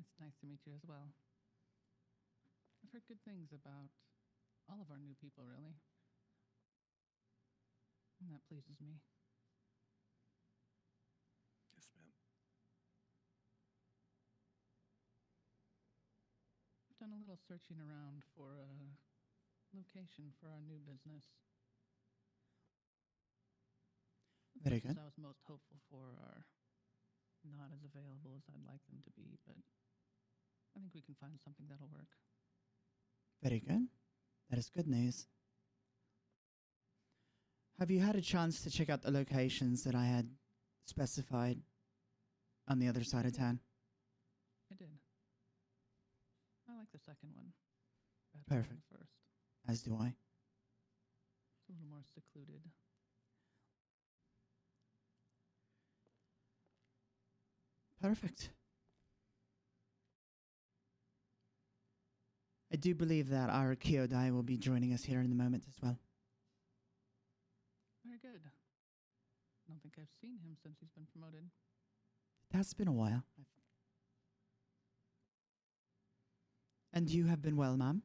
It's nice to meet you as well. I've heard good things about all of our new people, really. And that pleases me. Yes, ma'am. I've done a little searching around for a location for our new business. The Very places good. I was most hopeful for are not as available as I'd like them to be, but I think we can find something that'll work. Very good. That is good news. Have you had a chance to check out the locations that I had specified on the other side of town? I did. I like the second one better than Perfect. the first. As do I. It's a little more secluded. Perfect. I do believe that our Kyodai will be joining us here in a moment as well. Very good. I don't think I've seen him since he's been promoted. It has been a while. And you have been well, ma'am?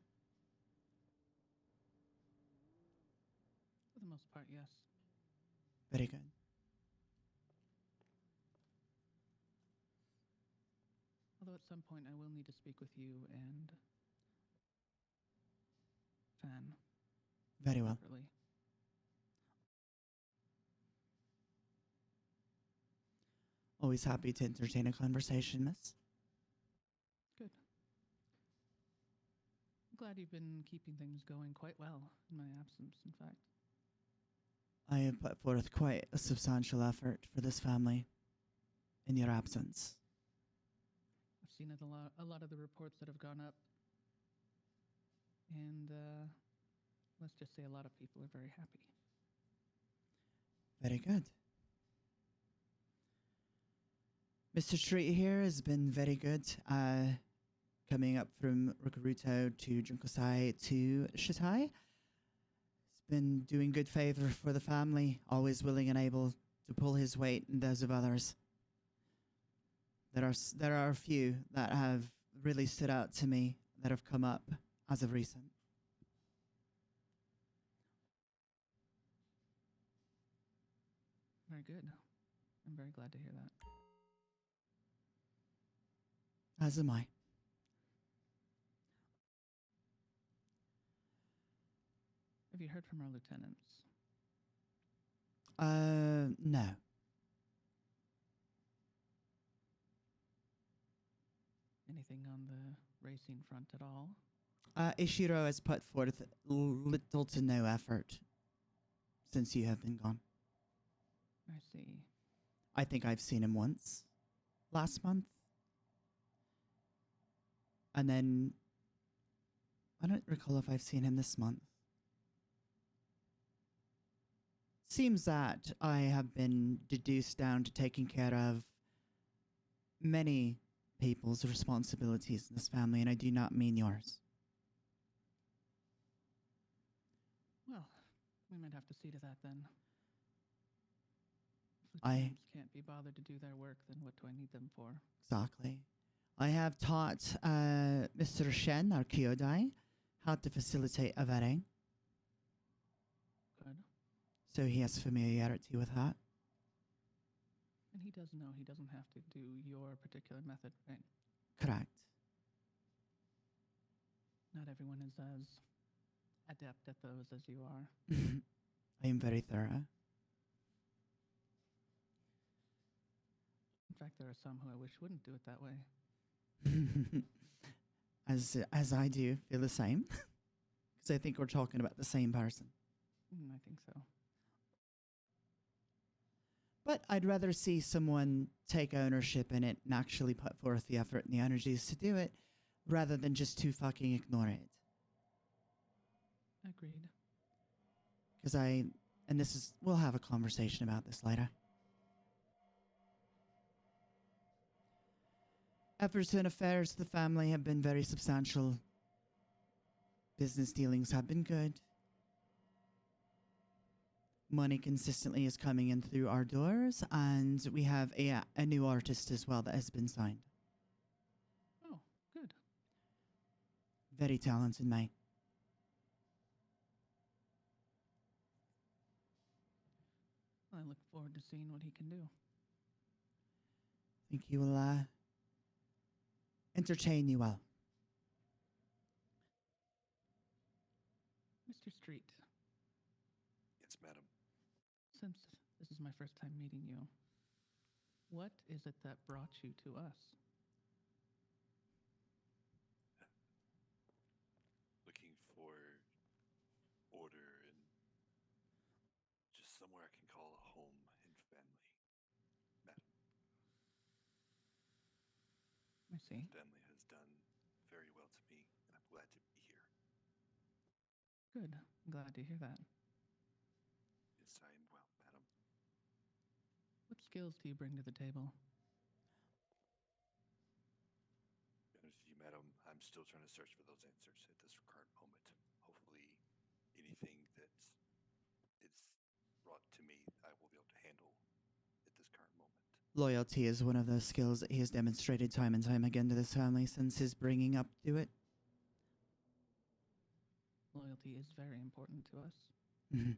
For the most part, yes. Very good. Although at some point I will need to speak with you and Fan Very well. separately. Always happy to entertain a conversation, miss. Good. I'm glad you've been keeping things going quite well in my absence, in fact. I have put forth quite a substantial effort for this family in your absence. I've seen it a lot of the reports that have gone up. And let's just say a lot of people are very happy. Very good. Mr. Street here has been very good, coming up from Rokuruto to Junkosai to Shitai. He's been doing good favor for the family, always willing and able to pull his weight and those of others. There are a few that have really stood out to me that have come up as of recent. Very good. I'm very glad to hear that. As am I. Have you heard from our lieutenants? No. Anything on the racing front at all? Ishiro has put forth little to no effort since you have been gone. I see. I think I've seen him once last month. And then I don't recall if I've seen him this month. Seems that I have been deduced down to taking care of many people's responsibilities in this family, and I do not mean yours. Well, we might have to see to that then. If I- lieutenants can't be bothered to do their work, then what do I need them for? Exactly. I have taught Mr. Shen, our Kyodai, how to facilitate a vetting, Good. so he has familiarity with that. And he does know he doesn't have to do your particular method, right? Correct. Not everyone is as adept at those as you are. I am very thorough. In fact, there are some who I wish wouldn't do it that way. As I do feel the same, because I think we're talking about the same person. I think so. But I'd rather see someone take ownership in it and actually put forth the effort and the energies to do it, rather than just to fucking ignore it. Agreed. Because we'll have a conversation about this later. Efforts and affairs of the family have been very substantial. Business dealings have been good. Money consistently is coming in through our doors, and we have a new artist as well that has been signed. Oh, Very talented man. I look forward to seeing what he can do. Think he will entertain you well. Mr. Street, Yes, madam. since this is my first time meeting you, what is it that brought you to us? Looking for order and just somewhere I can call a home and family. Madam, I see. family has done very well to me, and I'm glad to be here. Good. I'm glad to hear that. Yes, I am well, madam. What skills do you bring to the table? To be honest with you, madam, I'm still trying to search for those answers at this current moment. Hopefully, anything that is brought to me, I will be able to handle at this current moment. Loyalty is one of those skills that he has demonstrated time and time again to this family since his bringing up to it. Loyalty is very important to us. Mhm.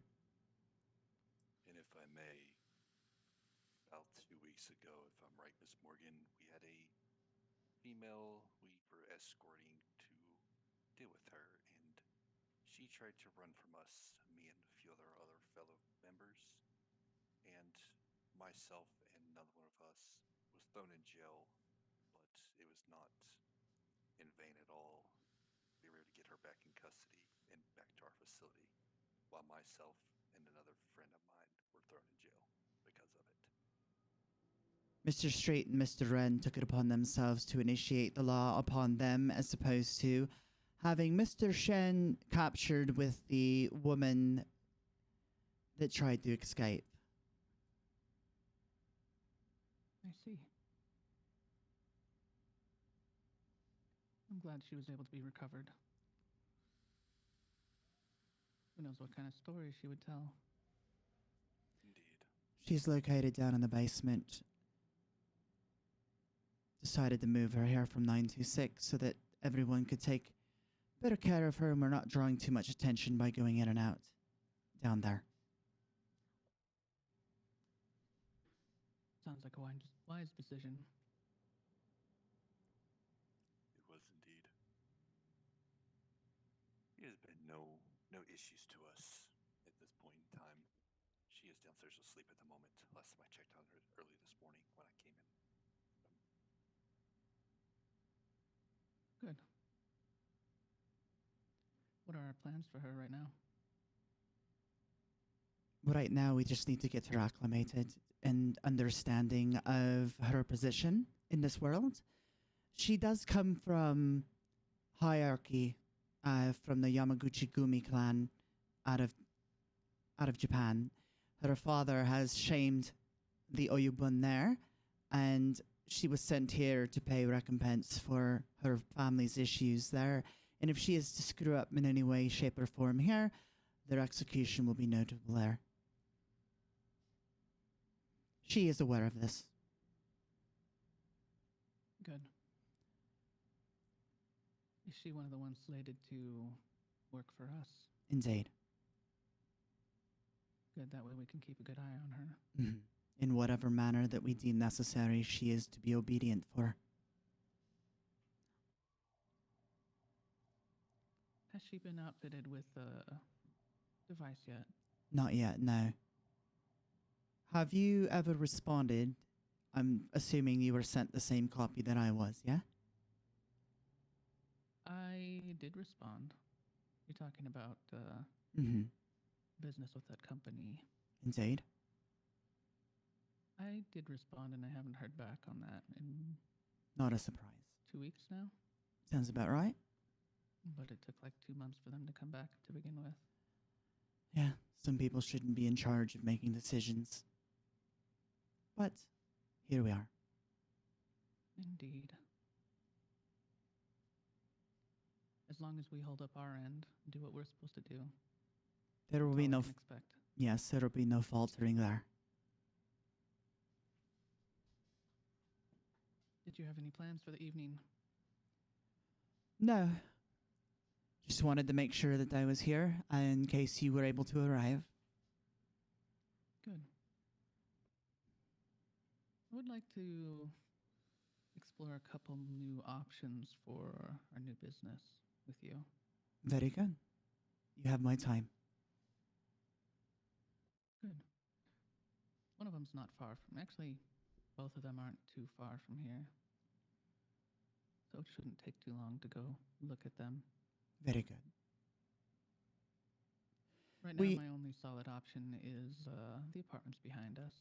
And if I may, about 2 weeks ago, if I'm right, Miss Morgan, we had a female we were escorting to deal with her, and she tried to run from us, me and a few other fellow members, and myself and another one of us was thrown in jail, but it was not in vain at all. We were able to get her back in custody and back to our facility, while myself and another friend of mine were thrown in jail because of it. Mr. Straight and Mr. Wren took it upon themselves to initiate the law upon them as opposed to having Mr. Shen captured with the woman that tried to escape. I see. I'm glad she was able to be recovered. Who knows what kind of story she would tell? Indeed. She's located down in the basement. Decided to move her here from 926 so that everyone could take better care of her and we're not drawing too much attention by going in and out down there. Sounds like a wise decision. It was indeed. There has been no issues to us at this point in time. She is downstairs asleep at the moment. Last time I checked on her early this morning when I came in. Good. What are our plans for her right now? Right now, we just need to get her acclimated and understanding of her position in this world. She does come from hierarchy, from the Yamaguchi Gumi clan out of Japan. Her father has shamed the Oyubun there, and she was sent here to pay recompense for her family's issues there. And if she is to screw up in any way, shape, or form here, their execution will be notable there. She is aware of this. Good. Is she one of the ones slated to work for us? Indeed. Good, that way we can keep a good eye on her. Mhm. In whatever manner that we deem necessary, she is to be obedient for. Has she been outfitted with a device yet? Not yet, no. Have you ever responded? I'm assuming you were sent the same copy that I was, yeah? I did respond. You're talking about Mm-hmm. business with that company. Indeed. I did respond, and I haven't heard back on that in Not a surprise. 2 weeks now. Sounds about right. But it took like 2 months for them to come back to begin with. Yeah, some people shouldn't be in charge of making decisions. But here we are. Indeed. As long as we hold up our end and do what we're supposed to do, There will that's be all no I can expect. yes, there will be no faltering there. Did you have any plans for the evening? No. Just wanted to make sure that I was here in case you were able to arrive. Good. I would like to explore a couple new options for our new business with you. Very good. You have my time. Good. One of them's not far from. Actually, both of them aren't too far from here. So it shouldn't take too long to go look at them. Very good. Right We- now, my only solid option is the apartments behind us.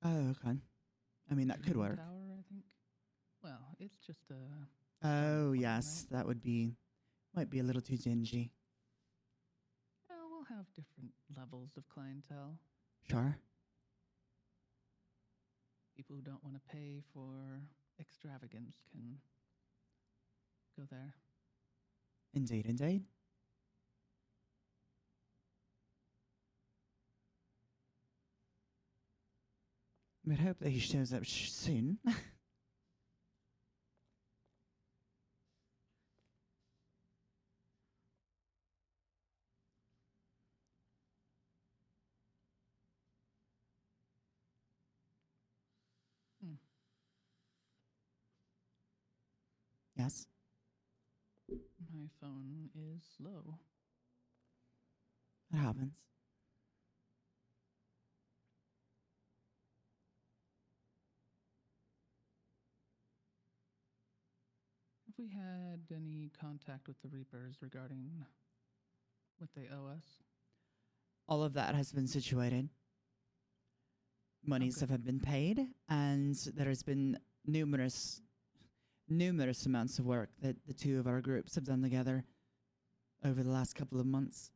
Oh, okay. I mean, that could Dream work. Tower, I think. Well, it's just a. Oh, point, yes. right? That would be... Might be a little too dingy. Well, we'll have different levels of clientele. Sure. People who don't want to pay for extravagance can go there. Indeed, indeed. We'd hope that he shows up soon. Hmm. Yes. My phone is slow. That happens. Have we had any contact with the Reapers regarding what they owe us? All of that has been situated. Monies Okay. have been paid, and there has been numerous amounts of work that the two of our groups have done together over the last couple of months.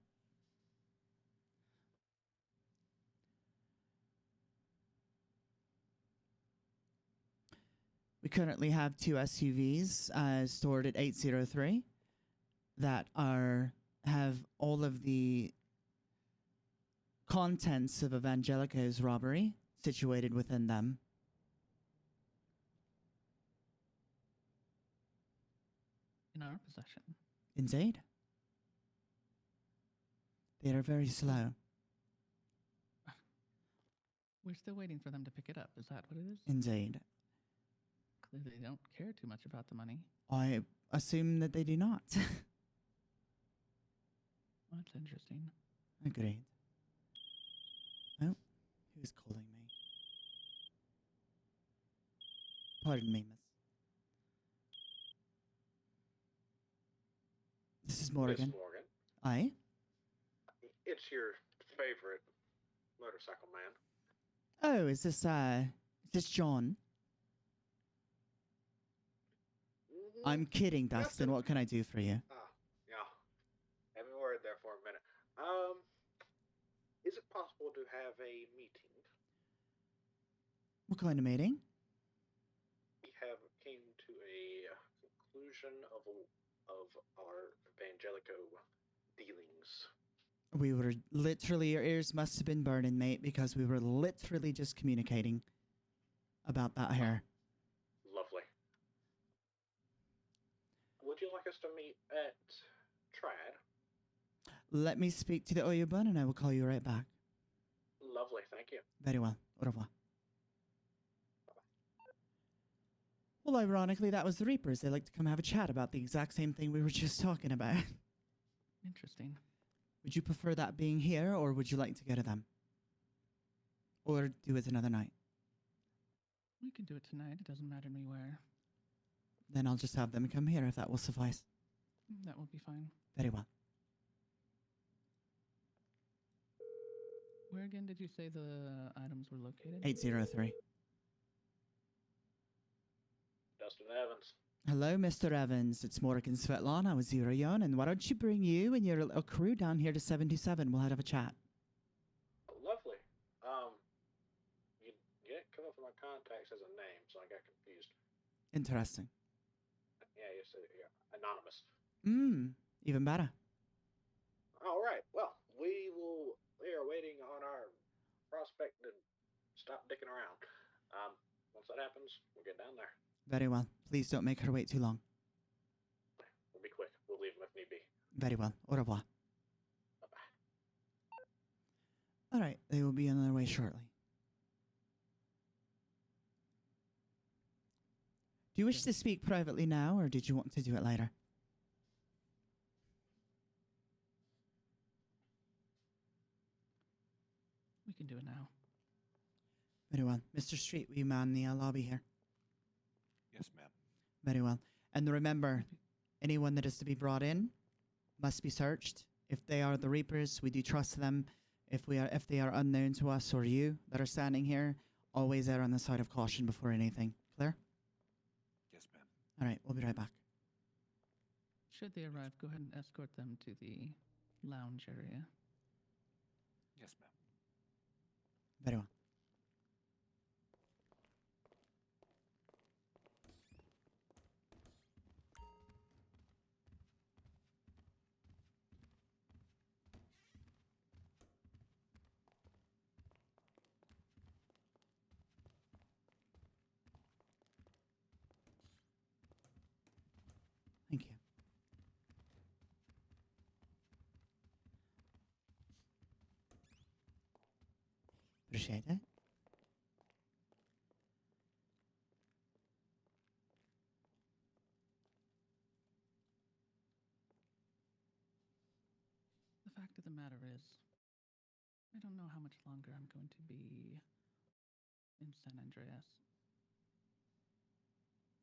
We currently have 2 SUVs stored at 803 that have all of the contents of Evangelico's robbery situated within them. In our possession. Indeed. They are very slow. We're still waiting for them to pick it up. Is that what it is? Indeed. Clearly, they don't care too much about the money. I assume that they do not. Well, that's interesting. Agreed. Oh, who's calling me? Pardon me, miss. This is Morgan. Miss Morgan, Aye? it's your favorite motorcycle man. Oh, is this John? I'm kidding, Dustin. Nothing. What can I do for you? Yeah. Have a word there for a minute. Is it possible to have a meeting? What kind of meeting? We have came to a conclusion of our Evangelico dealings. We were literally, your ears must have been burning, mate, because we were literally just communicating about that hair. Lovely. Would you like us to meet at Trad? Let me speak to the Oyabun and I will call you right back. Lovely, thank you. Very well. Au revoir. Well, ironically, that was the Reapers. They like to come have a chat about the exact same thing we were just talking about. Interesting. Would you prefer that being here, or would you like to go to them? Or do it another night? We can do it tonight. It doesn't matter to me where. Then I'll just have them come here if that will suffice. That will be fine. Very well. Where again did you say the items were located? 803. Dustin Evans. Hello, Mr. Evans. It's Morgan Svetlana of Zero Yōnin. Why don't you bring you and your little crew down here to 727? We'll have a chat. Lovely. You didn't come up with my contacts as a name, so I got confused. Interesting. Yeah, you said anonymous. Even better. All right. Well, we are waiting on our prospect to stop dicking around. Once that happens, we'll get down there. Very well. Please don't make her wait too long. We'll be quick. We'll leave him if need be. Very well. Au revoir. Bye-bye. All right, they will be on their way shortly. Do you wish Yes. to speak privately now, or did you want to do it later? We can do it now. Very well. Mr. Street, will you man the lobby here? Yes, ma'am. Very well. And remember, anyone that is to be brought in must be searched. If they are the Reapers, we do trust them. If they are unknown to us or you that are standing here, always err on the side of caution before anything. Clear? Yes, ma'am. All right, we'll be right back. Should they arrive, go ahead and escort them to the lounge area. Yes, ma'am. Very well. Thank you. Appreciate it. The fact of the matter is, I don't know how much longer I'm going to be in San Andreas.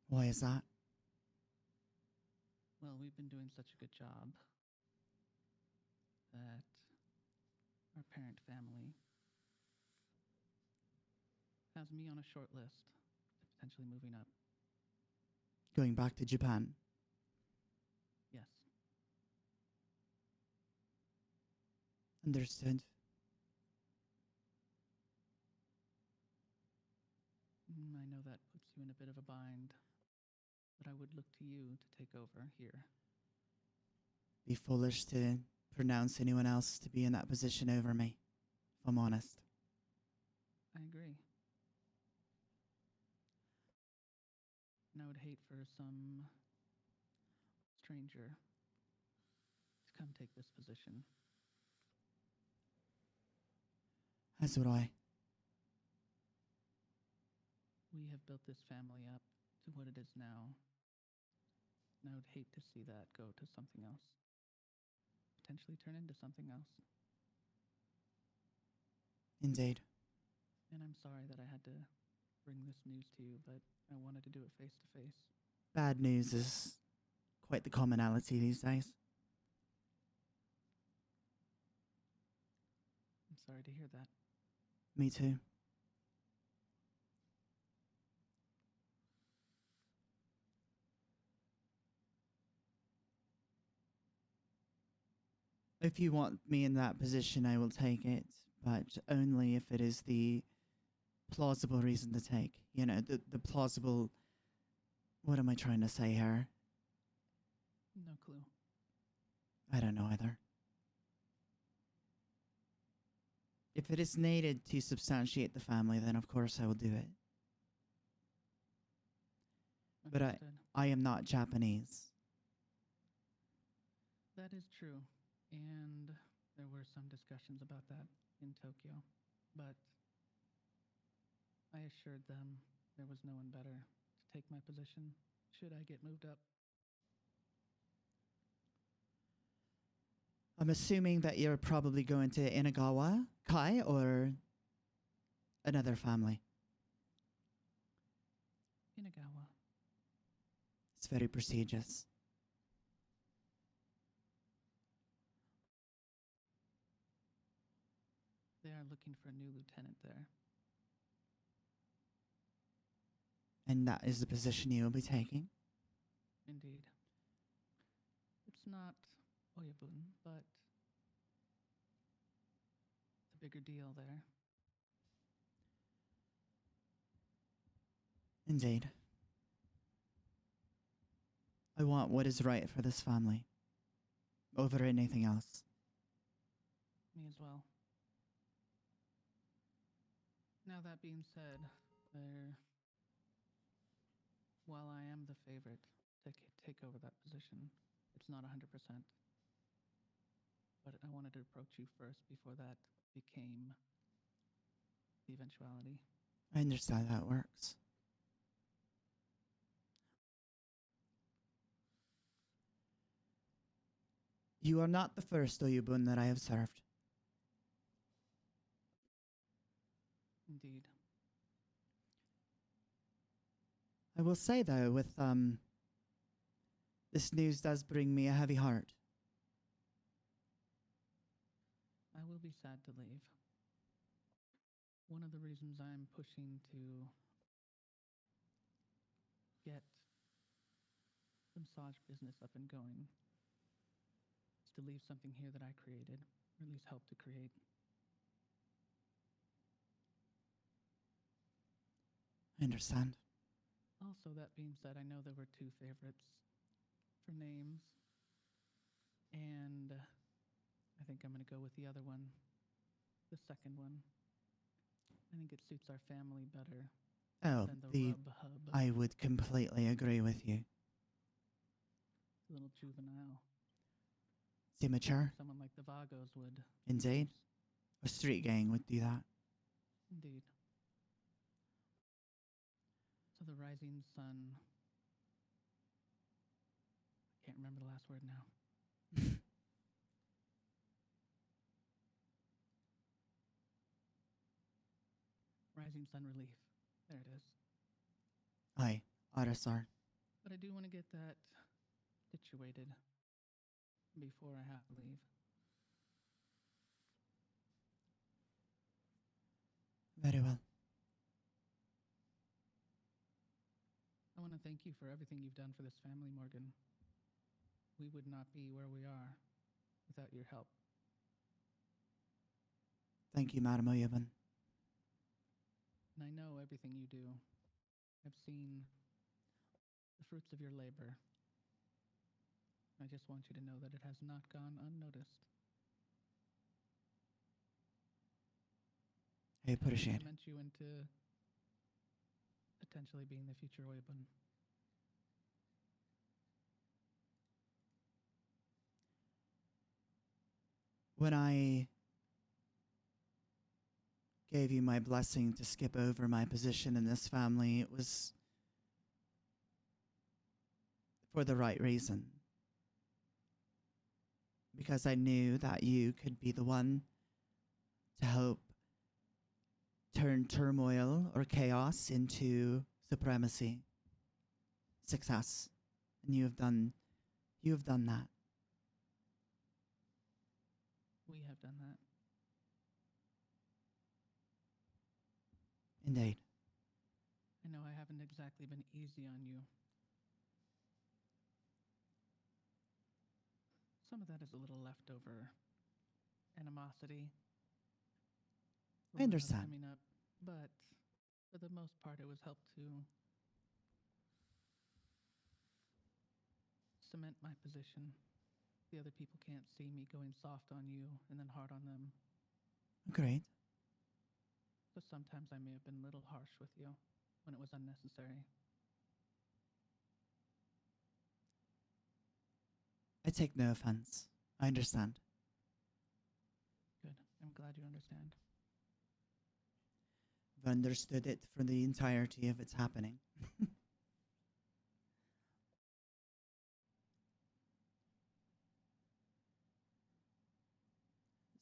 Why is that? Well, we've been doing such a good job that our parent family has me on a short list to potentially moving up. Going back to Japan. Yes. Understood. I know that puts you in a bit of a bind, but I would look to you to take over here. Be foolish to pronounce anyone else to be in that position over me, if I'm honest. I agree. And I would hate for some stranger to come take this position. As would I. We have built this family up to what it is now, and I would hate to see that go to something else. Potentially turn into something else. Indeed. And I'm sorry that I had to bring this news to you, but I wanted to do it face to face. Bad news is quite the commonality these days. I'm sorry to hear that. Me too. If you want me in that position, I will take it, but only if it is the plausible reason to take. You know, the plausible... What am I trying to say here? No clue. I don't know either. If it is needed to substantiate the family, then of course I will do it. But Understood. I am not Japanese. That is true. And there were some discussions about that in Tokyo. But I assured them there was no one better to take my position should I get moved up. I'm assuming that you're probably going to Inagawa, Kai, or another family. Inagawa. It's very prestigious. They are looking for a new lieutenant there. And that is the position you will be taking. Indeed. It's not Oyabun, but it's a bigger deal there. Indeed. I want what is right for this family over anything else. Me as well. Now that being said, while I am the favorite to take over that position, it's not 100%. But I wanted to approach you first before that became the eventuality. I understand how it works. You are not the first Oyubun that I have served. Indeed. I will say though, with this news does bring me a heavy heart. I will be sad to leave. One of the reasons I'm pushing to get the massage business up and going is to leave something here that I created, or at least helped to create. I understand. Also, that being said, I know there were two favorites for names, and I think I'm going to go with the other one, the second one. I think it suits our family better Oh, than the the Rub Hub. I would completely agree with you. A little juvenile. It's immature, Someone like the Vagos would. indeed. A street gang would do that. Indeed. So the rising sun. I can't remember the last word now. Rising sun relief. There it is. Aye, Arasar. But I do want to get that situated before I have to leave. Very well. I want to thank you for everything you've done for this family, Morgan. We would not be where we are without your help. Thank you, Madam Oyubun. And I know everything you do. I've seen the fruits of your labor. I just want you to know that it has not gone unnoticed. I appreciate it. Cement you into potentially being the future Oyabun. When I gave you my blessing to skip over my position in this family, it was for the right reason. Because I knew that you could be the one to help turn turmoil or chaos into supremacy, success. And you have done that. We have done that. Indeed. I know I haven't exactly been easy on you. Some of that is a little leftover animosity. I understand. Coming up, but for the most part, it was helped to cement my position. The other people can't see me going soft on you and then hard on them. Great. So sometimes I may have been a little harsh with you when it was unnecessary. I take no offense. I understand. Good. I'm glad you understand. I've understood it for the entirety of its happening.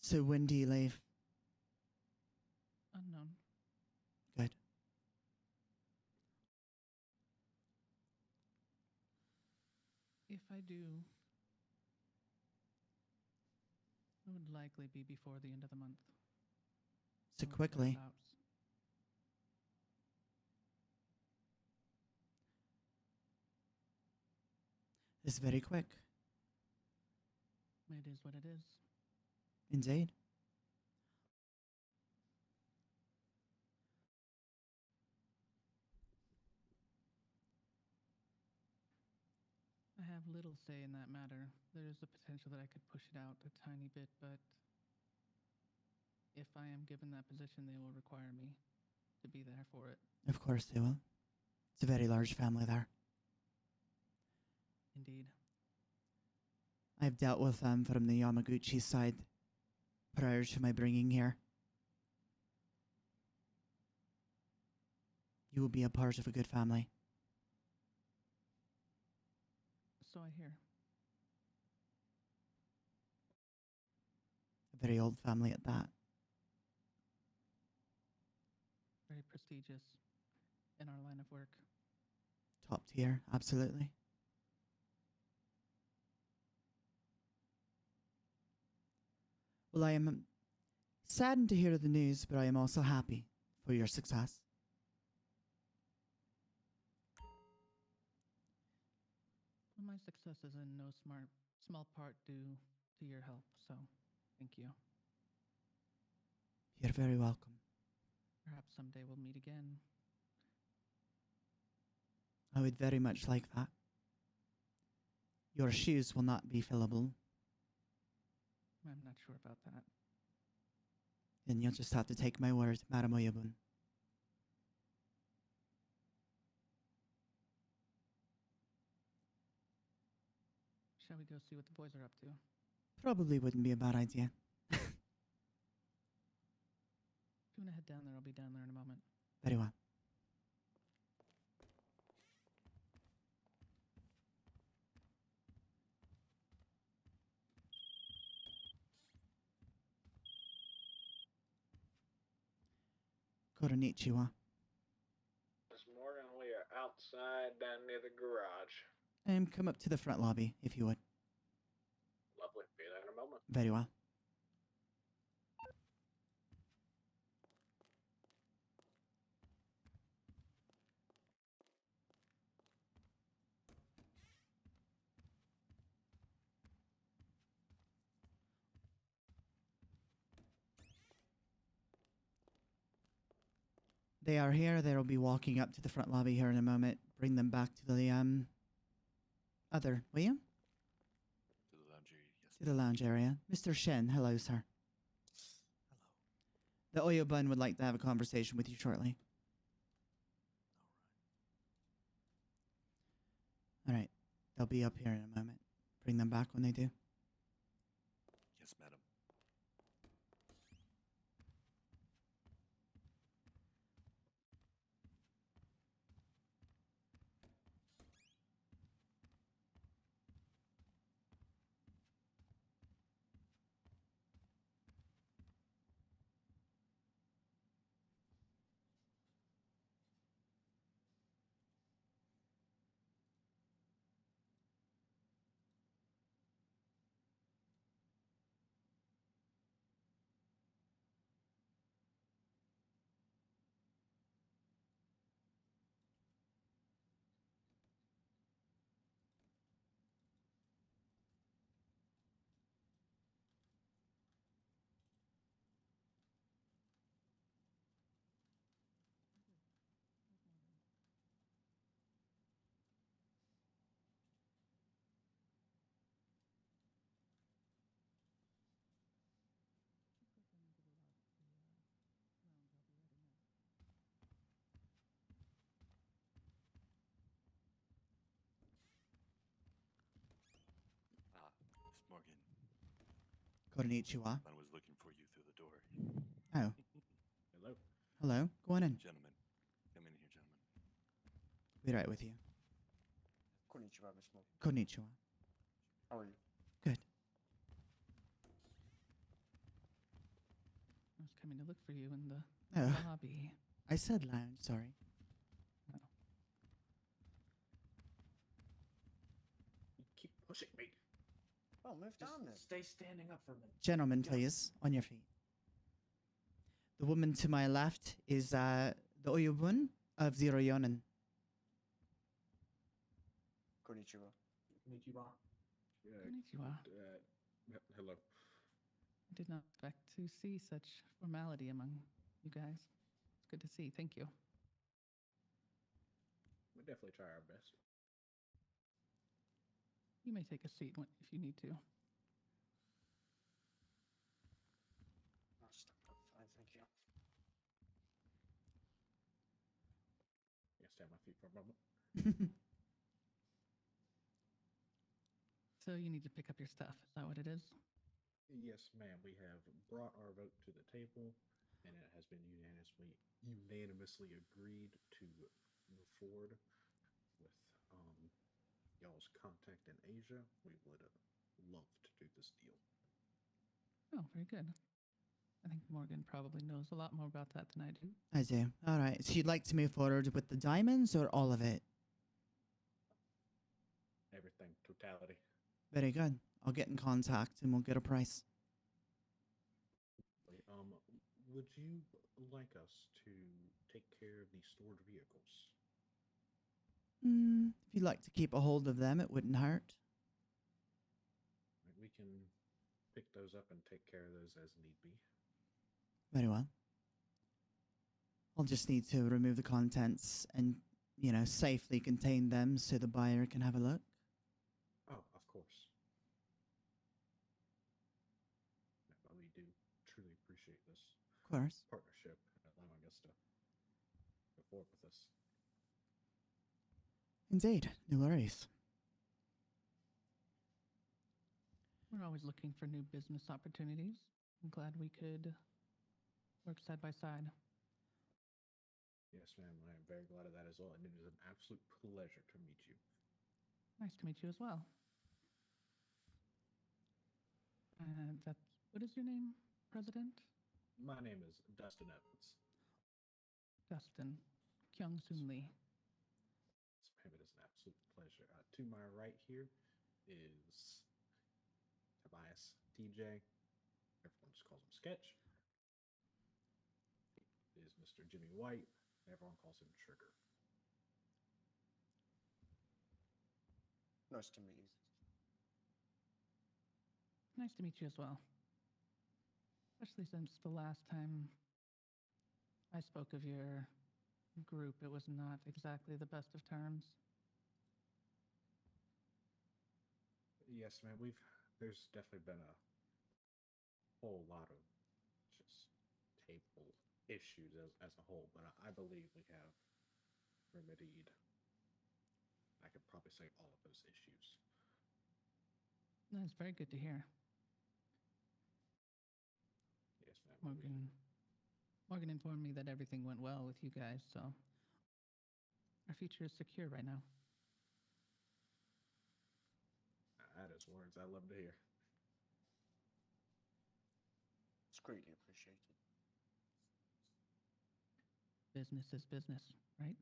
So when do you leave? Unknown. Good. If I do, it would likely be before the end of the month. So or quickly. thereabouts. It's very quick. It is what it is. Indeed. I have little say in that matter. There is the potential that I could push it out a tiny bit, but if I am given that position, they will require me to be there for it. Of course they will. It's a very large family there. Indeed. I've dealt with them from the Yamaguchi side prior to my bringing here. You will be a part of a good family. So I hear. A very old family at that. Very prestigious in our line of work. Top tier, absolutely. Well, I am saddened to hear the news, but I am also happy for your success. Well, my success is in no small part due to your help, so thank you. You're very welcome. Perhaps someday we'll meet again. I would very much like that. Your shoes will not be fillable, I'm not sure about that. and you'll just have to take my word, Madam Oyabun. Shall we go see what the boys are up to? Probably wouldn't be a bad idea. If you want to head down there, I'll be down there in a moment. Very well. Konnichiwa. This morning we are outside down near the garage. Come up to the front lobby, if you would. Lovely. Be there in a moment. Very well. They are here. They'll be walking up to the front lobby here in a moment. Bring them back to the other, will you? To the lounge area, yes. To the lounge area. Mr. Shen, hello, sir. Hello. The Oyobun would like to have a conversation with you shortly. All right. They'll be up here in a moment. Bring them back when they do. Yes, madam. Miss Morgan. Konnichiwa. I was looking for you through the door. Oh, Hello. hello. Go on in. Gentlemen. Come in here, gentlemen. Be right with you. Konnichiwa, Miss Morgan. Konnichiwa. How are you? Good. I was coming to look for you in the Oh, lobby. I said lounge. Sorry. You keep pushing me. Oh, move down then. Stay standing up for a minute. Gentlemen, Yeah. please, on your feet. The woman to my left is the Oyobun of Zero Yōnin. Konnichiwa. Konnichiwa. Konnichiwa. Hello. I did not expect to see such formality among you guys. It's good to see. Thank you. We'll definitely try our best. You may take a seat if you need to. Fine, thank you. Yeah, stand my feet for a moment. So you need to pick up your stuff. Is that what it is? Yes, ma'am. We have brought our vote to the table, and it has been unanimously agreed to move forward with y'all's contact in Asia. We would love to do this deal. Oh, very good. I think Morgan probably knows a lot more about that than I do. I do. All right. So you'd like to move forward with the diamonds or all of it? Everything, totality. Very good. I'll get in contact and we'll get a price. Would you like us to take care of the stored vehicles? If you'd like to keep a hold of them, it wouldn't hurt. We can pick those up and take care of those as need be. Very well. I'll just need to remove the contents and, safely contain them so the buyer can have a look. Oh, of course. Yeah, we do truly appreciate this Of course. partnership and allowing us to go forward with this. Indeed. No worries. We're always looking for new business opportunities. I'm glad we could work side by side. Yes, ma'am. I am very glad of that as well, and it is an absolute pleasure to meet you. Nice to meet you as well. What is your name, President? My name is Dustin Evans. Dustin. Kyong Soon Lee. Yes, ma'am. It is an absolute pleasure. To my right here is Tobias DJ. Everyone just calls him Sketch. Is Mr. Jimmy White. Everyone calls him Trigger. Nice to meet you. Nice to meet you as well. Especially since the last time I spoke of your group, it was not exactly the best of terms. Yes, ma'am. There's definitely been a whole lot of just table issues as a whole, but I believe we have remedied, I could probably say, all of those issues. That's very good to hear. Yes, ma'am. Morgan informed me that everything went well with you guys, so our future is secure right now. That is words I love to hear. It's greatly appreciated. Business is business, right?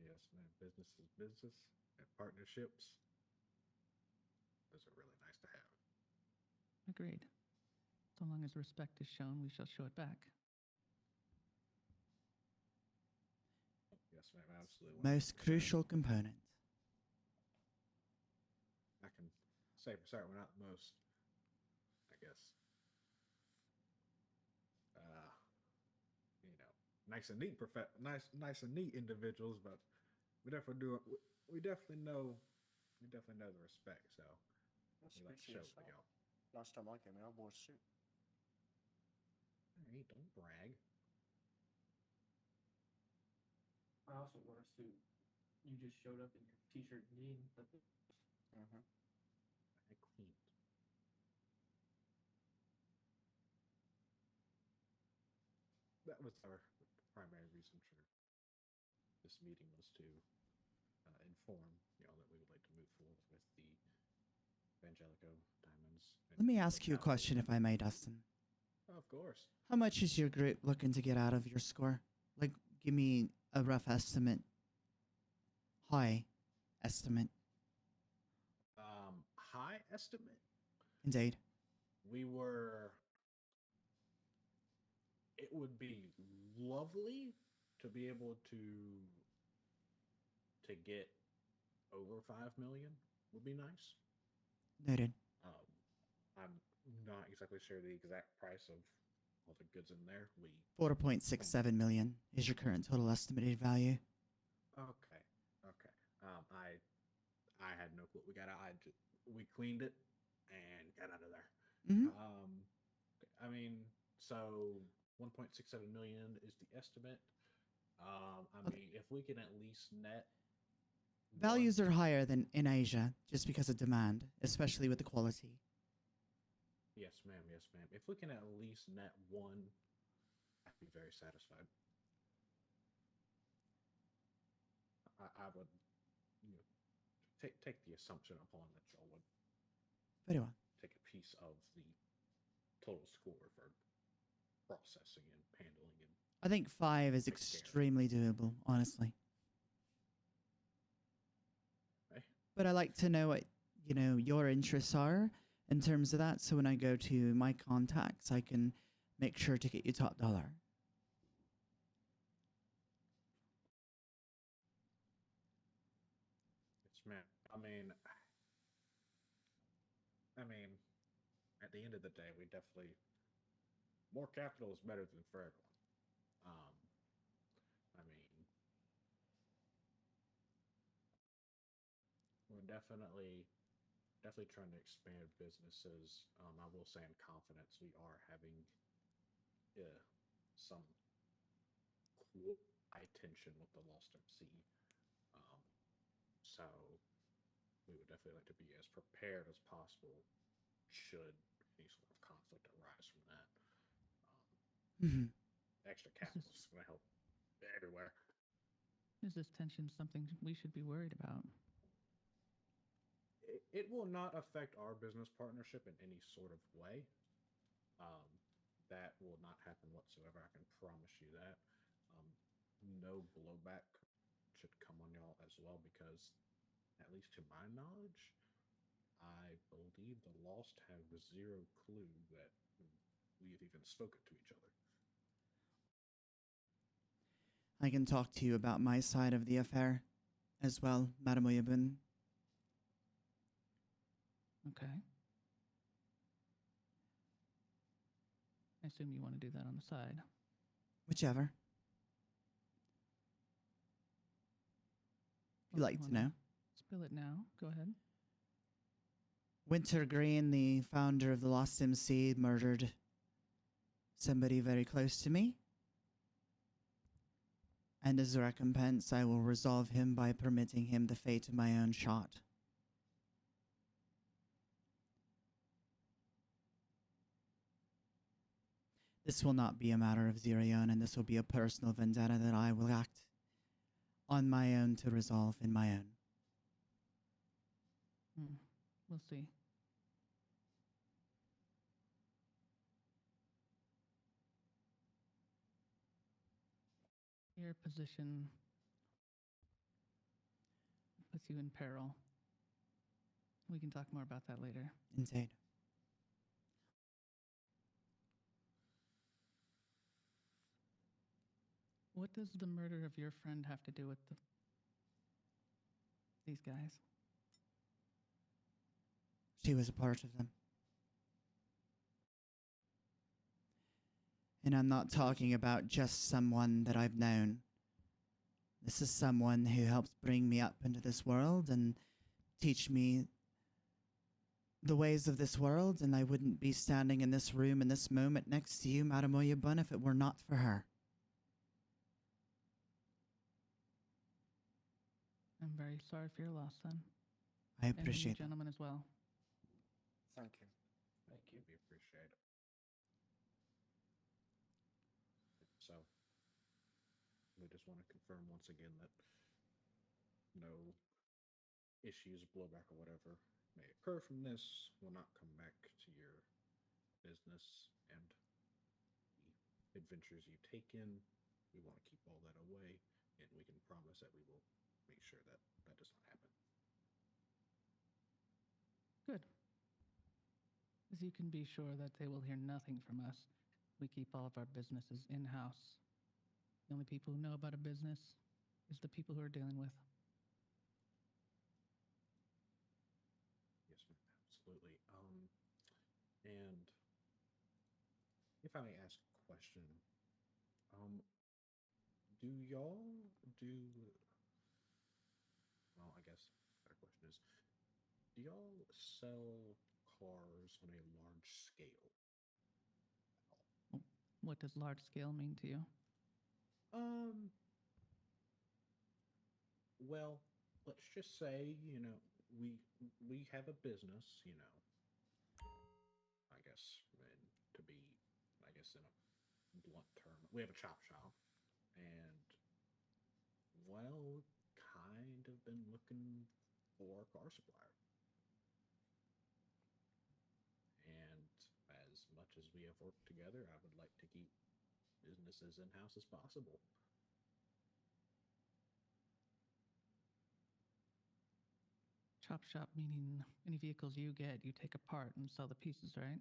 Yes, ma'am. Business is business, and partnerships, those are really nice to have. Agreed. So long as respect is shown, we shall show it back. Yes, ma'am. Absolutely. Most 100%. crucial component. I can say for certain we're not the most, I guess, nice and neat nice and neat individuals, but we definitely know the respect. So we like to show it to y'all. Last time I came in, I wore a suit. Hey, don't brag. I also wore a suit. You just showed up in your t-shirt and jeans. That's it. Mm-hmm. I queen. That was our primary reason for this meeting, was to inform y'all that we would like to move forward with the Evangelico diamonds. Let me ask you a totality. question, if I may, Dustin. Of course. How much is your group looking to get out of your score? Like, give me a rough estimate. High estimate. High estimate. Indeed. It would be lovely to be able to get over 5 million. Would be nice. Noted. I'm not exactly sure the exact price of all the goods in there. 4.67 million is your current total estimated value. Okay. I had no clue. We cleaned it and got out of there. Mm-hmm. I mean, so 1.67 million is the estimate. I mean, if we can at least net Values are higher than in Asia just because of demand, especially with the quality. Yes, ma'am. Yes, ma'am. If we can at least net one, I'd be very satisfied. I would, you know, take the assumption upon that y'all would Very well. take a piece of the total score for processing and handling and I think 5 is Take care. extremely doable, honestly. Okay. But I like to know what, your interests are in terms of that. So when I go to my contacts, I can make sure to get you top dollar. Yes, ma'am. I mean, at the end of the day, we definitely more capital is better than for everyone. Um, I mean, we're definitely trying to expand businesses. I will say in confidence, we are having some high tension with the Lost MC. Um, so we would definitely like to be as prepared as possible should any sort of conflict arise from that. Mhm. Extra capital is going to help everywhere. Is this tension something we should be worried about? It will not affect our business partnership in any sort of way. Um, that will not happen whatsoever. I can promise you that. Um, no blowback should come on y'all as well because, at least to my knowledge, I believe the Lost have zero clue that we have even spoken to each other. I can talk to you about my side of the affair as well, Madame Oyabun. Okay. I assume you want to do that on the side. Whichever. If you like to know. Spill it now. Go ahead. Wintergreen, the founder of the Lost MC, murdered somebody very close to me. And as a recompense, I will resolve him by permitting him the fate of my own shot. This will not be a matter of Zero Yōnin. This will be a personal vendetta that I will act on my own to resolve in my own. We'll see. Your position puts you in peril. We can talk more about that later. Indeed. What does the murder of your friend have to do with these guys? She was a part of them. And I'm not talking about just someone that I've known. This is someone who helped bring me up into this world and teach me the ways of this world, and I wouldn't be standing in this room in this moment next to you, Madame Oyabun, if it were not for her. I'm very sorry for your loss, son. I And appreciate you it. gentlemen as well. Thank you. Thank you. We appreciate it. So, we just want to confirm once again that no issues, blowback, or whatever may occur from this will not come back to your business and the adventures you've taken. We want to keep all that away, and we can promise that we will make sure that that does not happen. Good. As you can be sure that they will hear nothing from us. We keep all of our businesses in-house. The only people who know about a business is the people who are dealing with. Yes, ma'am, absolutely. And if I may ask a question, do y'all do? Well, I guess the better question is, do y'all sell cars on a large scale? What does large scale mean to you? Well, let's just say, we have a business, I guess, and to be, I guess, in a blunt term, we have a chop shop, and well, kind of been looking for a car supplier. And as much as we have worked together, I would like to keep business as in-house as possible. Chop shop meaning any vehicles you get, you take apart and sell the pieces, right?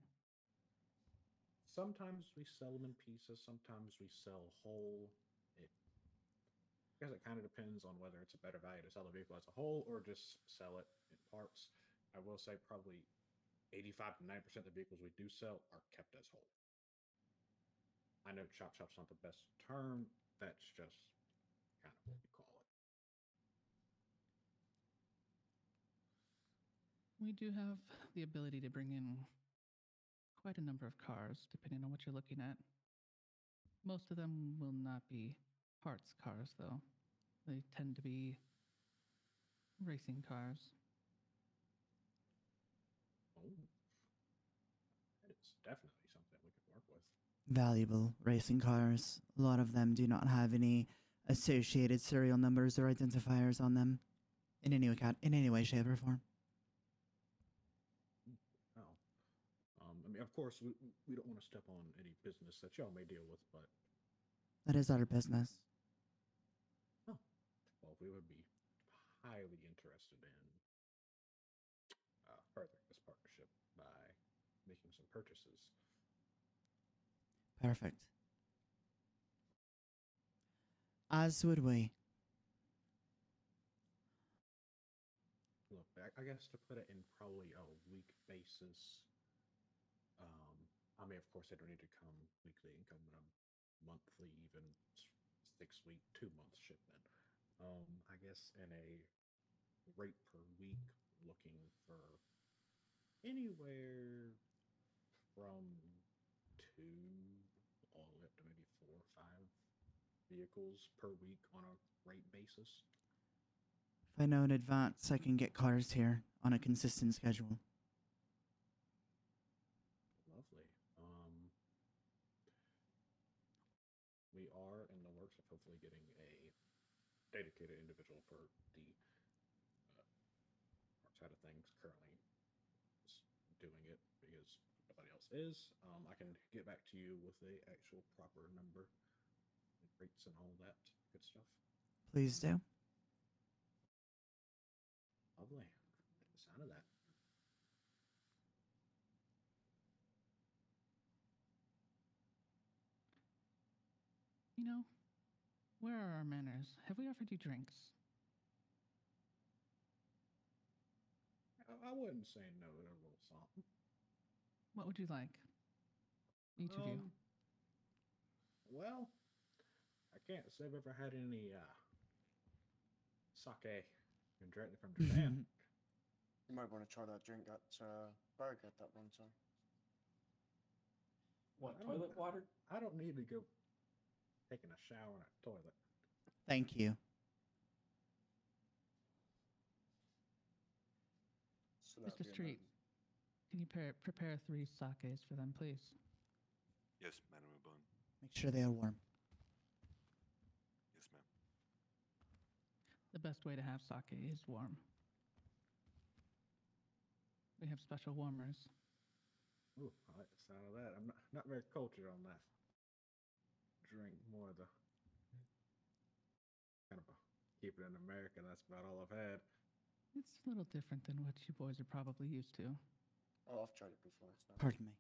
Sometimes we sell them in pieces, sometimes we sell whole. It, I guess it kind of depends on whether it's a better value to sell the vehicle as a whole or just sell it in parts. I will say probably 85 to 90% of the vehicles we do sell are kept as whole. I know chop shop's not the best term, that's just kind of what we call it. We do have the ability to bring in quite a number of cars, depending on what you're looking at. Most of them will not be parts cars, though. They tend to be racing cars. Oh, it's definitely something we could work with. Valuable racing cars. A lot of them do not have any associated serial numbers or identifiers on them in any way, shape, or form. Oh, I mean, of course, we don't want to step on any business that y'all may deal with, but That is our business. well, we would be highly interested in furthering this partnership by making some purchases. Perfect. As would we. Look, I guess to put it in probably a week basis, I mean, of course, they don't need to come weekly and come in a monthly, even 6 week, 2 month shipment. I guess in a rate per week, looking for anywhere from 2 all the way up to maybe 4 or 5 vehicles per week on a rate basis. If I know in advance, I can get cars here on a consistent schedule. Lovely. We are in the works of hopefully getting a dedicated individual for the art side of things. Currently, is doing it because nobody else is. I can get back to you with the actual proper number, and rates, and all that good stuff. Please do. Lovely. Like the sound of that. You know, where are our manners? Have we offered you drinks? I wouldn't say no to a little something. What would you like? Each of you. Well, I can't say I've ever had any sake directly from Japan. You might want to try that drink at Burger that one time. What, I don't- toilet water? I don't need to go taking a shower in a toilet. Thank you. So that'd Mr. be a Street, can you prepare 3 sakes for them, please? Yes, Madam Ubon. Make sure they are warm. Yes, ma'am. The best way to have sake is warm. We have special warmers. Ooh, I like the sound of that. I'm not very cultured on that. Drink more of the kind of a keep it in America. That's about all I've had. It's a little different than what you boys are probably used to. Oh, I've tried it before. It's not Pardon me.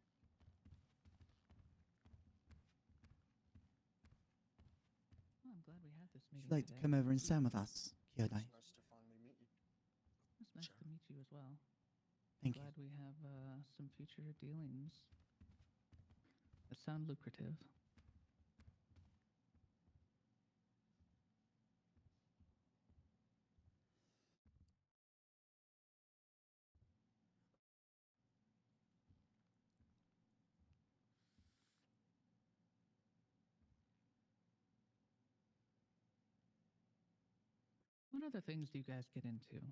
Well, I'm glad we had this Would meeting you like to today. come over and stand with us, Kyodai? It's nice to finally meet you. It's nice to meet you as well. Thank you. Glad we have some future dealings that sound lucrative. What other things do you guys get into?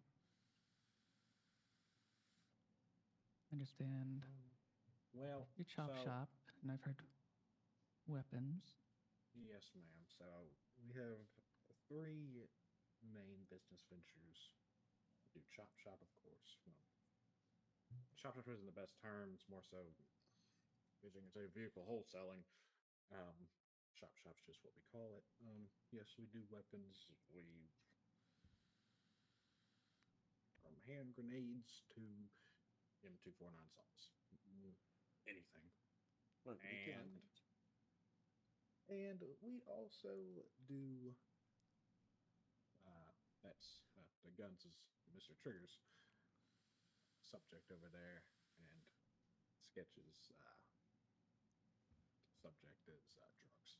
Understand Well, your chop so, shop, and I've heard weapons. Yes, ma'am. So we have three main business ventures. We do chop shop, of course. Well, chop shop isn't the best term. It's more so, as you can say, vehicle wholesaling. Um, Chop shop's just what we call it. Yes, we do weapons. We from hand grenades to M249 saws. Anything. Well, And we also do. That's the guns is Mr. Trigger's subject over there, and Sketch's subject is drugs.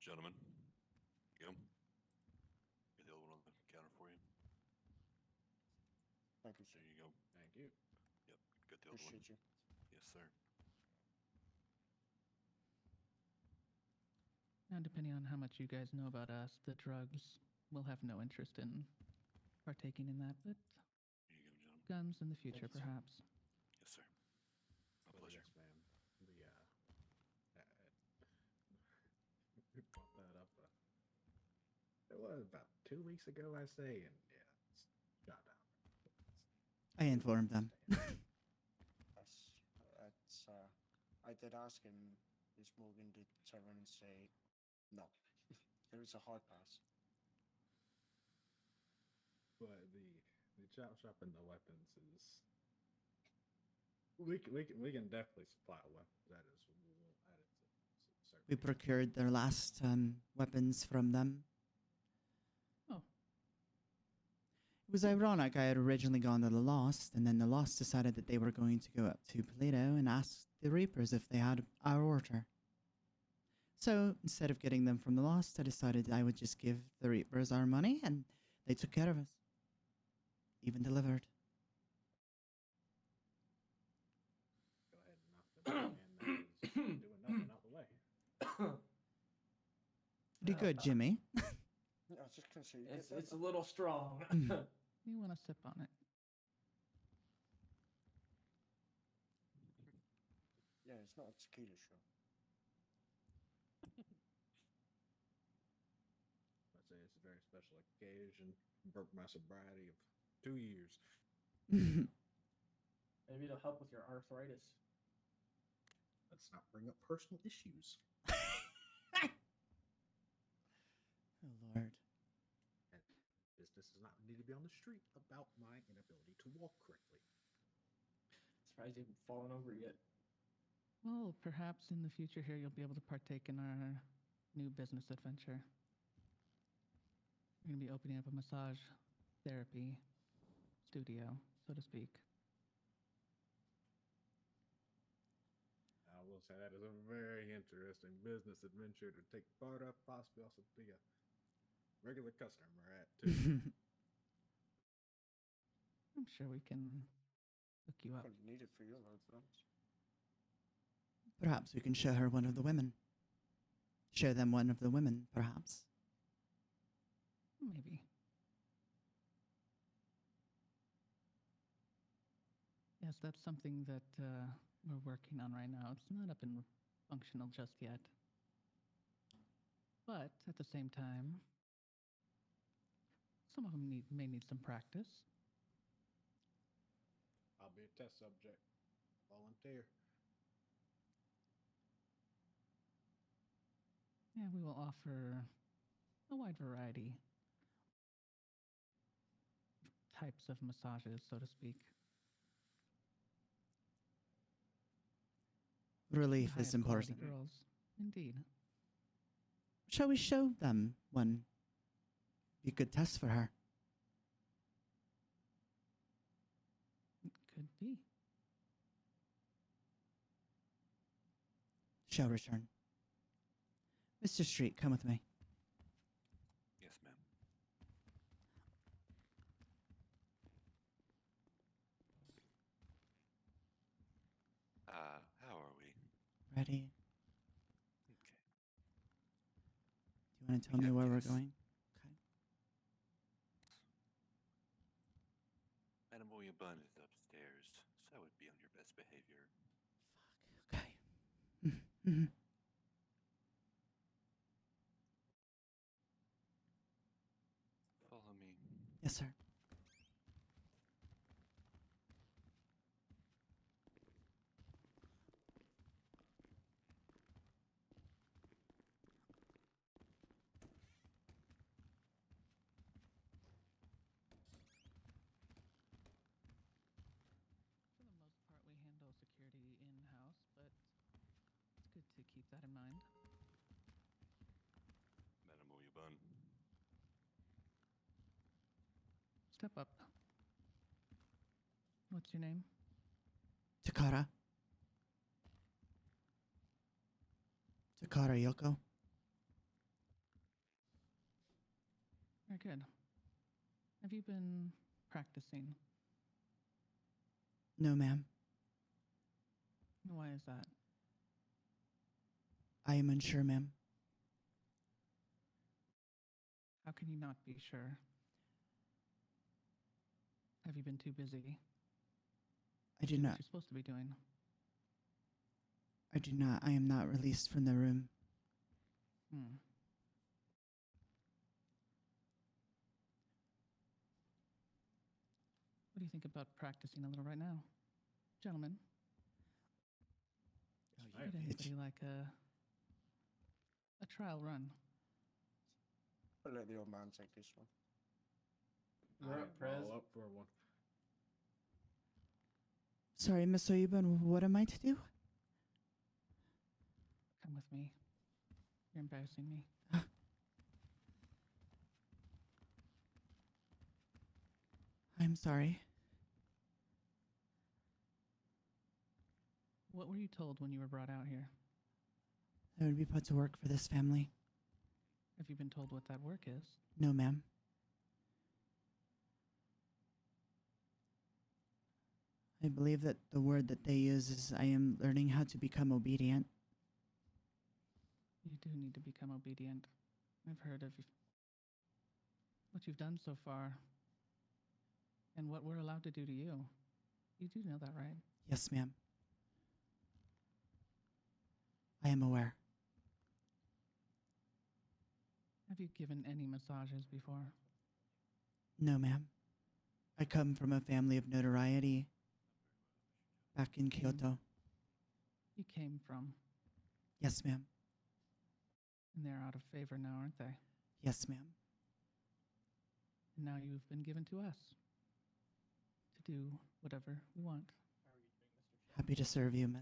Gentlemen, get 'em. Get the other one on the counter for you. thank you, sir. There you go. Thank you. Yep, got the other one. Appreciate you. Yes, sir. Now, depending on how much you guys know about us, the drugs will have no interest in partaking in that, but Here you go, gentlemen. guns in the future, you, sir. perhaps. Yes, sir. My So, pleasure. Yes, ma'am. We brought that up. It was about 2 weeks ago, I say, and yeah, it's shot down. I informed them. Yes, I did ask him this Morgan did turn around and say, no, there is a hard pass. But the chop shop and the weapons is we can definitely supply weapons. That is we'll add it to We procured their last weapons from them. Oh. It was ironic. I had originally gone to the Lost, and then the Lost decided that they were going to go up to Plato and ask the Reapers if they had our order. So instead of getting them from the Lost, I decided I would just give the Reapers our money, and they took care of us. Even delivered. go ahead and knock them out, and that is doing nothing out the way. Pretty good, Jimmy. I was just gonna say, you get that It's a little strong. You want to sip on it? Yeah, it's not a tequila show. I'd say it's a very special occasion. Broke my sobriety of 2 years. Maybe it'll help with your arthritis. Let's not bring up personal issues. Oh, Lord. Business does not need to be on the street about my inability to walk correctly. Surprised you haven't fallen over yet. Well, perhaps in the future here you'll be able to partake in our new business adventure. We're going to be opening up a massage therapy studio, so to speak. I will say that is a very interesting business adventure to take part of, possibly also be a regular customer at too. I'm sure we can hook you up. Well, you need it for your loved ones. Perhaps we can show her one of the women. Show them one of the women, perhaps. Maybe. Yes, that's something that we're working on right now. It's not up and functional just yet. But at the same time, some of them may need some practice. I'll be a test subject. Volunteer. Yeah, we will offer a wide variety of types of massages, so to speak. Relief The is highest quality important. girls, indeed. Shall we show them one? Be a good test for her. It could be. Shall return. Mr. Street, come with me. Yes, ma'am. Ready? Okay. Do you want to tell We me have where we're guests. going? Okay. Madam William Bun is upstairs, so I would be on your best behavior. Okay. Mhm. Follow me. Yes, sir. For the most part, we handle security in-house, but it's good to keep that in mind. Madam William Bun. Step up. What's your name? Takara. Takara Yoko. Very good. Have you been practicing? No, ma'am. Why is that? I am unsure, ma'am. How can you not be sure? Have you been too busy? I do Do what not. you're supposed to be doing. I do not. I am not released from the room. Hmm. What do you think about practicing a little right now? Gentlemen, Oh, I- would anybody like a trial run? I'll let the old man take this one. We're up, Prez. all up for one. Sorry, Miss Oyuban, what am I to do? Come with me. You're embarrassing me. I'm sorry. What were you told when you were brought out here? I would be put to work for this family. Have you been told what that work is? No, ma'am. I believe that the word that they use is I am learning how to become obedient. You do need to become obedient. I've heard of what you've done so far and what we're allowed to do to you. You do know that, right? Yes, ma'am. I am aware. Have you given any massages before? No, ma'am. I come from a family of notoriety back in Kyoto. You came from, Yes, ma'am. and they're out of favor now, aren't they? Yes, ma'am. And now you've been given to us to do whatever we want. Happy to serve you, miss.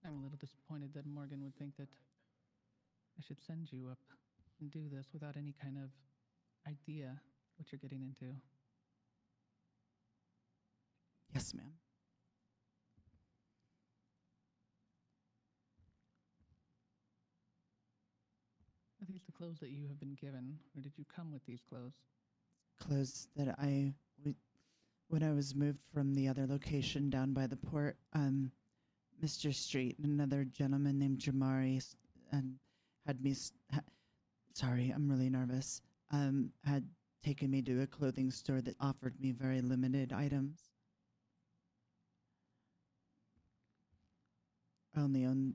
I'm a little disappointed that Morgan would think that I should send you up and do this without any kind of idea what you're getting into. Yes, ma'am. Are these the clothes that you have been given, or did you come with these clothes? Clothes that when I was moved from the other location down by the port, Mr. Street and another gentleman named Jamari had me. Sorry, I'm really nervous. Had taken me to a clothing store that offered me very limited items. I only own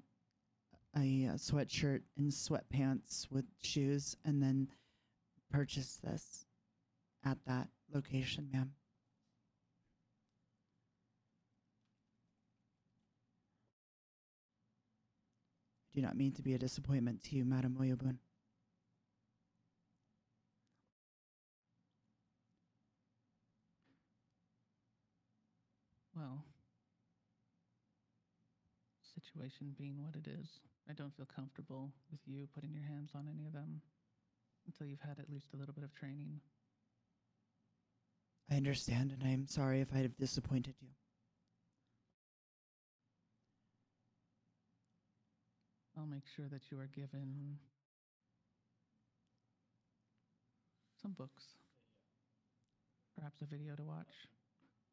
a sweatshirt and sweatpants with shoes, and then purchased this at that location, ma'am. Do not mean to be a disappointment to you, Madam Oyobun. Well, situation being what it is, I don't feel comfortable with you putting your hands on any of them until you've had at least a little bit of training. I understand, and I am sorry if I have disappointed you. I'll make sure that you are given some books, perhaps a video to watch,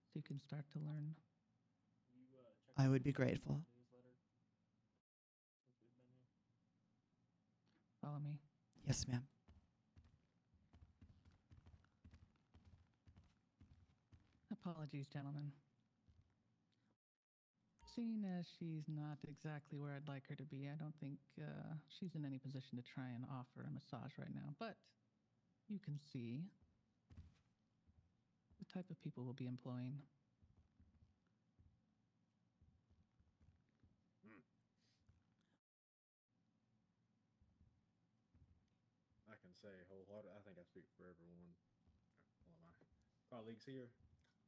so you can start to learn. I would be grateful. Newsletter. Include menu. Follow me. Yes, ma'am. Apologies, gentlemen. Seeing as she's not exactly where I'd like her to be, I don't think she's in any position to try and offer a massage right now. But you can see the type of people we'll be employing. I can say wholehearted. I think I speak for everyone. All of my colleagues here.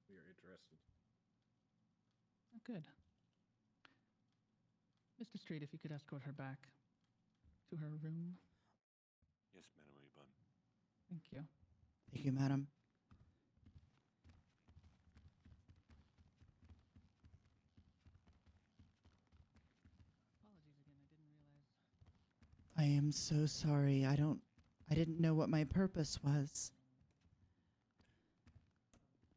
We are interested. Oh, good. Mr. Street, if you could escort her back to her room. Yes, Madam Weebun. Thank you. Thank you, madam. Apologies again, I didn't realize. I am so sorry. I didn't know what my purpose was.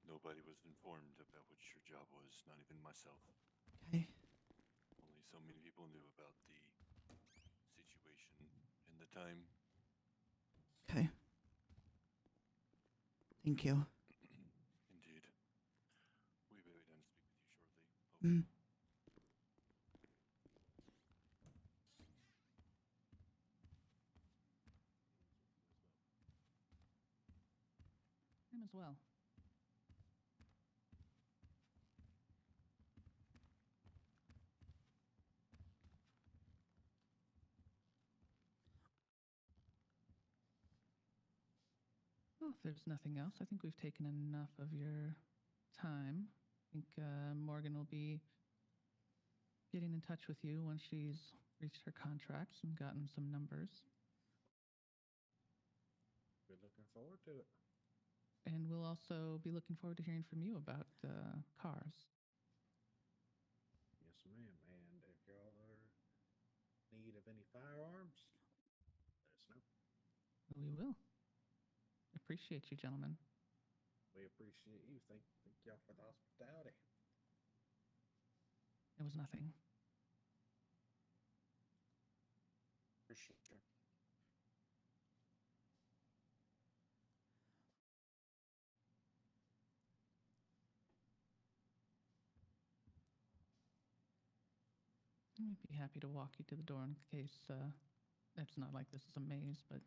Nobody was informed about what your job was, not even myself. Okay. Only so many people knew about the situation and the time. Okay. Thank you. Indeed. We will be done to speak with you shortly. Mm. Him as well. Well, if there's nothing else, I think we've taken enough of your time. I think Morgan will be getting in touch with you once she's reached her contracts and gotten some numbers. We're looking forward to it. And we'll also be looking forward to hearing from you about cars. Yes, ma'am. And if y'all are in need of any firearms, let us know. We will. Appreciate you, gentlemen. We appreciate you. Thank y'all for the hospitality. It was nothing. Appreciate you. I'd be happy to walk you to the door in case it's not like this is a maze, but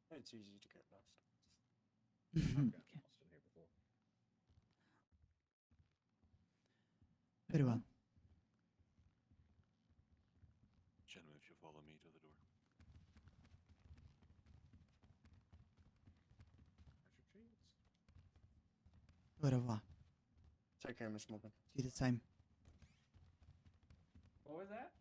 It's easy to get lost. I've gotten Okay. lost in here before. Very well. Gentlemen, if you'll follow me to the door. That's your chance. Au revoir. Take care, Miss Morgan. Do the same. What was that?